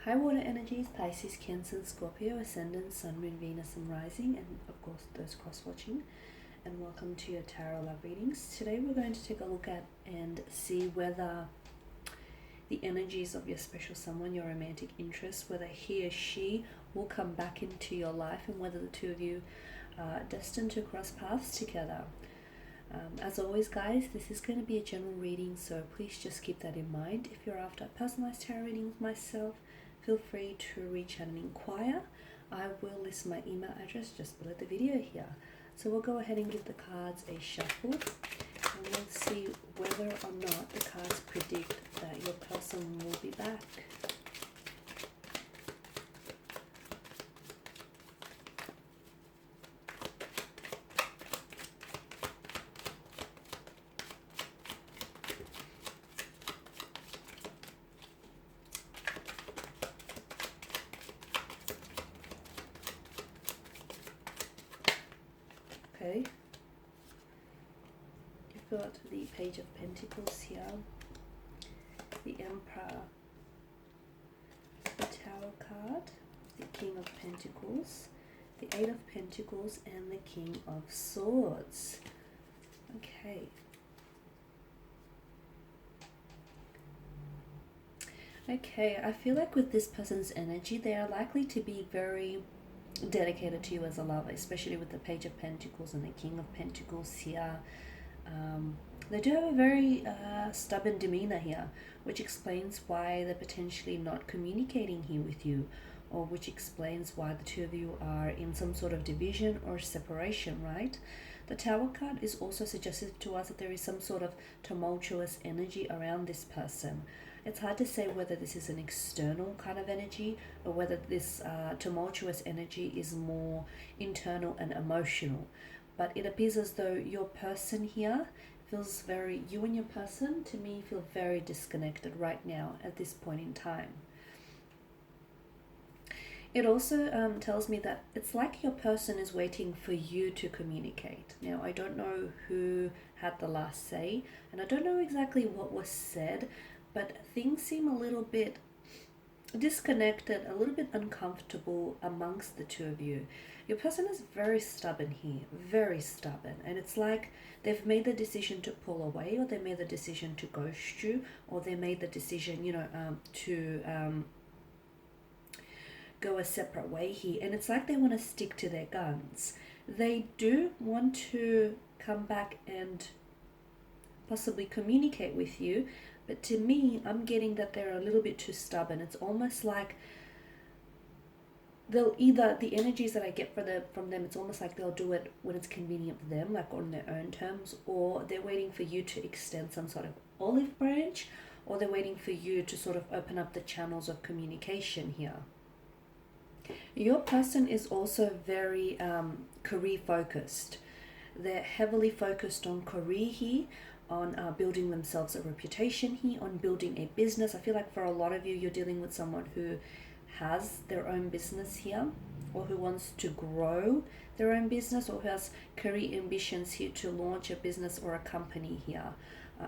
High water energies, Pisces, Cancer, Scorpio, Ascendant, Sun, Moon, Venus, and Rising, and of course those cross-watching. And welcome to your Tarot Love Readings. Today we're going to take a look at and see whether the energies of your special someone, your romantic interest, whether he or she will come back into your life and whether the two of you are destined to cross paths together. As always, guys, this is going to be a general reading, so please just keep that in mind. If you're after personalized tarot readings with myself, feel free to reach out and inquire. I will list my email address just below the video here. So we'll go ahead and give the cards a shuffle, and we'll see whether or not the cards predict that your person will be back. Okay, you've got the Page of Pentacles here, the Emperor, the Tower card, the King of Pentacles, the Eight of Pentacles, and the King of Swords. Okay. Okay, I feel like with this person's energy, they are likely to be very dedicated to you as a lover, especially with the Page of Pentacles and the King of Pentacles here. They do have a very stubborn demeanor here, which explains why they're potentially not communicating here with you, or which explains why the two of you are in some sort of division or separation, right? The Tower card is also suggestive to us that there is some sort of tumultuous energy around this person. It's hard to say whether this is an external kind of energy or whether this tumultuous energy is more internal and emotional. But it appears as though your person here feels very, you and your person, to me, feel very disconnected right now at this point in time. It also tells me that it's like your person is waiting for you to communicate. Now, I don't know who had the last say, and I don't know exactly what was said, but things seem a little bit disconnected, a little bit uncomfortable amongst the two of you. Your person is very stubborn here, very stubborn, and it's like they've made the decision to pull away, or they made the decision to ghost you, or they made the decision, to go a separate way here, and it's like they want to stick to their guns. They do want to come back and possibly communicate with you, but to me, I'm getting that they're a little bit too stubborn. It's almost like they'll either, the energies that I get from them, it's almost like they'll do it when it's convenient for them, like on their own terms, or they're waiting for you to extend some sort of olive branch, or they're waiting for you to sort of open up the channels of communication here. Your person is also very career focused. They're heavily focused on career here, on building themselves a reputation here, on building a business. I feel like for a lot of you, you're dealing with someone who has their own business here, or who wants to grow their own business, or who has career ambitions here to launch a business or a company here.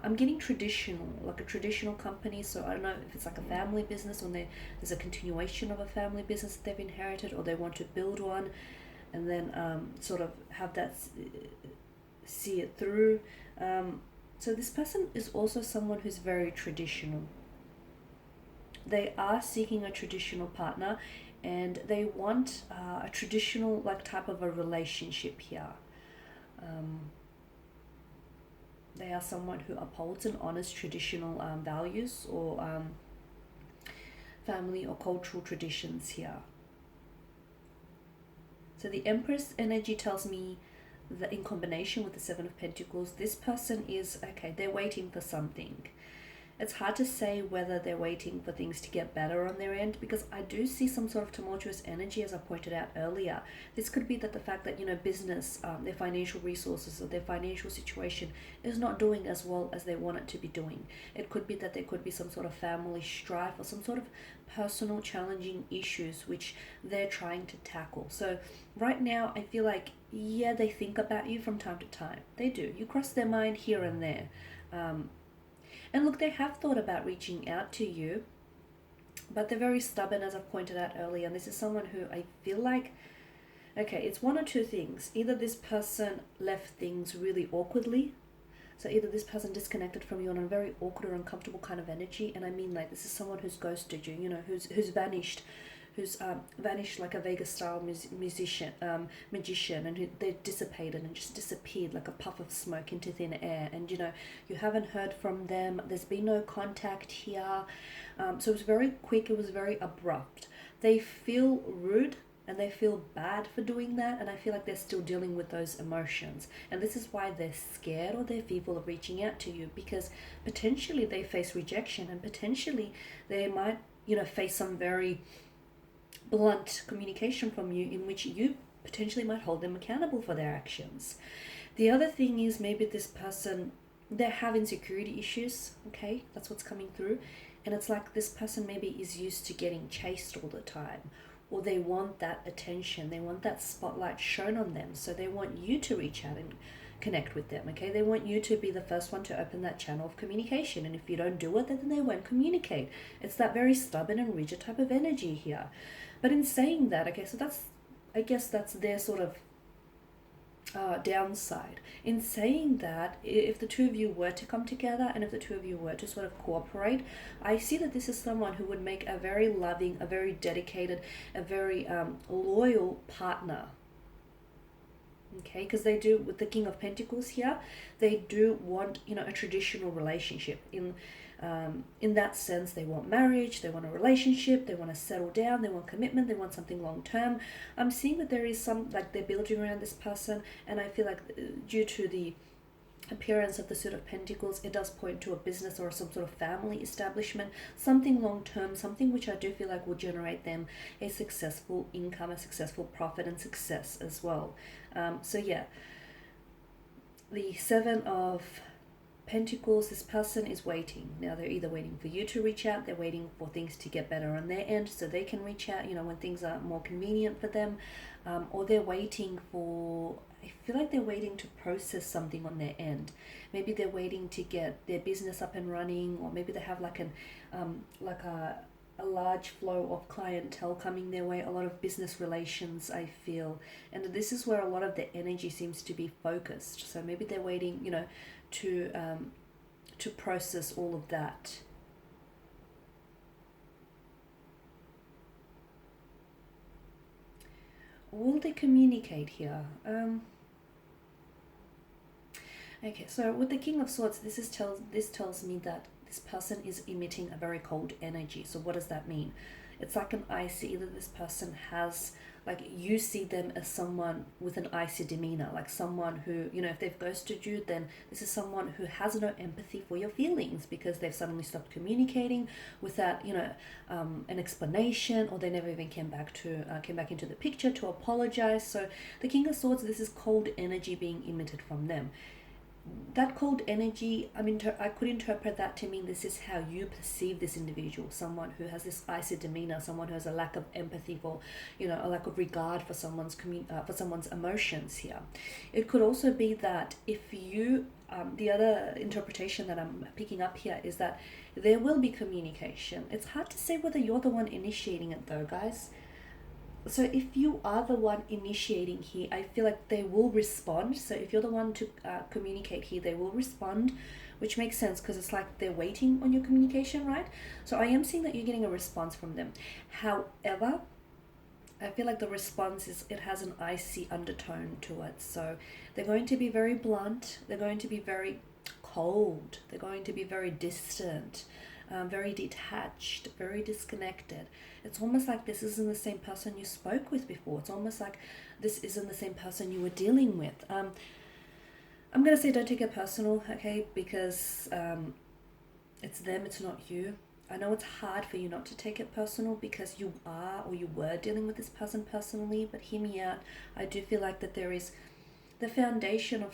I'm getting traditional, like a traditional company, so I don't know if it's like a family business, or there's a continuation of a family business that they've inherited, or they want to build one and then sort of have that, see it through. So this person is also someone who's very traditional. They are seeking a traditional partner, and they want a traditional type of a relationship here. They are someone who upholds and honors traditional values, or family or cultural traditions here. So the Empress energy tells me that in combination with the Seven of Pentacles, this person is, okay, they're waiting for something. It's hard to say whether they're waiting for things to get better on their end, because I do see some sort of tumultuous energy, as I pointed out earlier. This could be that the fact that, business, their financial resources or their financial situation is not doing as well as they want it to be doing. It could be that there could be some sort of family strife or some sort of personal challenging issues which they're trying to tackle. So right now, I feel like, yeah, they think about you from time to time. They do. You cross their mind here and there. And look, they have thought about reaching out to you, but they're very stubborn, as I've pointed out earlier. And this is someone who I feel like, okay, it's one or two things. Either this person left things really awkwardly. So either this person disconnected from you on a very awkward or uncomfortable kind of energy. And I mean, like, this is someone who's ghosted you, you know, who's vanished. Who's vanished like a Vegas-style magician, and who they dissipated and just disappeared like a puff of smoke into thin air. And you know, you haven't heard from them. There's been no contact here. So it was very quick. It was very abrupt. They feel rude and they feel bad for doing that, and I feel like they're still dealing with those emotions. And this is why they're scared or they're fearful of reaching out to you, because potentially they face rejection, and potentially they might, you know, face some very blunt communication from you in which you potentially might hold them accountable for their actions. The other thing is, maybe this person, they have insecurity issues. Okay, that's what's coming through. And it's like this person maybe is used to getting chased all the time, or they want that attention, they want that spotlight shown on them, so they want you to reach out and connect with them. Okay, they want you to be the first one to open that channel of communication, and if you don't do it, then they won't communicate. It's that very stubborn and rigid type of energy here. But in saying that, okay, so that's, I guess that's their sort of downside. In saying that, if the two of you were to come together, and if the two of you were to sort of cooperate, I see that this is someone who would make a very loving, a very dedicated, a very loyal partner. Okay, because they do, with the King of Pentacles here, they do want, you know, a traditional relationship. In that sense, they want marriage, they want a relationship, they want to settle down, they want commitment, they want something long term. I'm seeing that there is some, like, they're building around this person, and I feel like due to the appearance of the Suit of Pentacles, it does point to a business or some sort of family establishment, something long term, something which I do feel like will generate them a successful income, a successful profit, and success as well. So yeah, the Seven of Pentacles, this person is waiting. Now they're either waiting for you to reach out, they're waiting for things to get better on their end so they can reach out, you know, when things are more convenient for them, or they're waiting for, I feel like they're waiting to process something on their end. Maybe they're waiting to get their business up and running, or maybe they have like a large flow of clientele coming their way, a lot of business relations, I feel. And this is where a lot of the energy seems to be focused. So maybe they're waiting, you know, to process all of that. Will they communicate here? Okay, so with the King of Swords, this tells me that this person is emitting a very cold energy. So what does that mean? It's like an icy, either this person has, like, you see them as someone with an icy demeanor, like someone who, you know, if they've ghosted you, then this is someone who has no empathy for your feelings because they've suddenly stopped communicating without, you know, an explanation, or they never even came back into the picture to apologize. So the King of Swords, this is cold energy being emitted from them. That cold energy, I could interpret that to mean this is how you perceive this individual, someone who has this icy demeanor, someone who has a lack of empathy for, you know, a lack of regard for someone's emotions here. It could also be that if you, the other interpretation that I'm picking up here is that there will be communication. It's hard to say whether you're the one initiating it though, guys. So if you are the one initiating here, I feel like they will respond. So if you're the one to communicate here, they will respond, which makes sense because it's like they're waiting on your communication, right? So I am seeing that you're getting a response from them. However, I feel like the response it has an icy undertone to it. So they're going to be very blunt. They're going to be very cold. They're going to be very distant. Very detached, very disconnected. It's almost like this isn't the same person you spoke with before. It's almost like this isn't the same person you were dealing with. I'm going to say don't take it personal, okay? Because it's them, it's not you. I know it's hard for you not to take it personal because you are or you were dealing with this person personally, but hear me out. I do feel like that there is the foundation of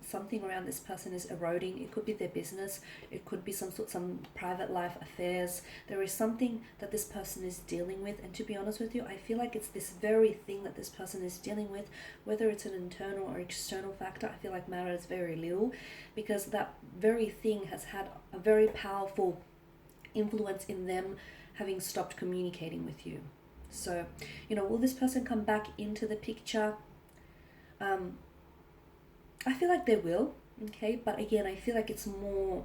something around this person is eroding. It could be their business, it could be some private life affairs. There is something that this person is dealing with, and to be honest with you, I feel like it's this very thing that this person is dealing with, whether it's an internal or external factor. I feel like matters very little, because that very thing has had a very powerful influence in them having stopped communicating with you. So, will this person come back into the picture? I feel like they will, okay? But again, I feel like it's more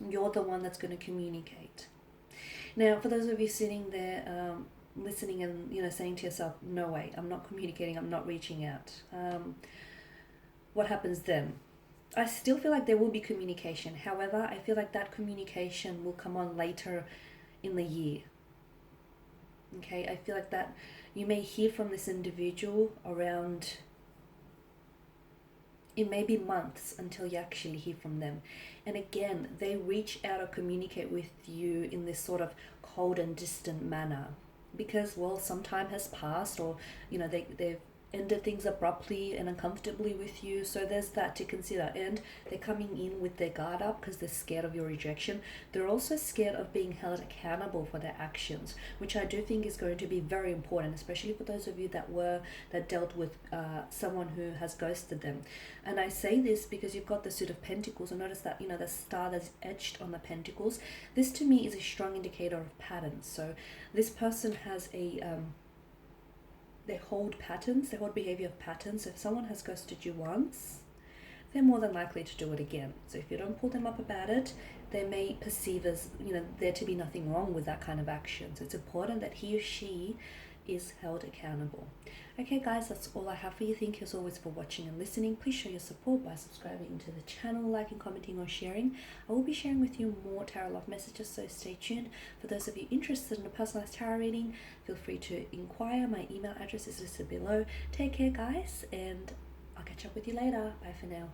you're the one that's going to communicate. Now, for those of you sitting there listening and, saying to yourself, no way, I'm not communicating, I'm not reaching out. What happens then? I still feel like there will be communication. However, I feel like that communication will come on later in the year. Okay, I feel like that you may hear from this individual around, it may be months until you actually hear from them. And again, they reach out or communicate with you in this sort of cold and distant manner because, well, some time has passed, or they've ended things abruptly and uncomfortably with you. So there's that to consider. And they're coming in with their guard up because they're scared of your rejection. They're also scared of being held accountable for their actions, which I do think is going to be very important, especially for those of you that dealt with someone who has ghosted them. And I say this because you've got the Suit of Pentacles, and notice that the star that's etched on the Pentacles. This to me is a strong indicator of patterns. So this person has they hold patterns, they hold behavior of patterns. So if someone has ghosted you once, they're more than likely to do it again. So if you don't pull them up about it, they may perceive as, there to be nothing wrong with that kind of action. So it's important that he or she is held accountable. Okay guys, that's all I have for you. Thank you as always for watching and listening. Please show your support by subscribing to the channel, liking, commenting or sharing. I will be sharing with you more tarot love messages, so stay tuned. For those of you interested in a personalized tarot reading, feel free to inquire. My email address is listed below. Take care guys, and I'll catch up with you later. Bye for now.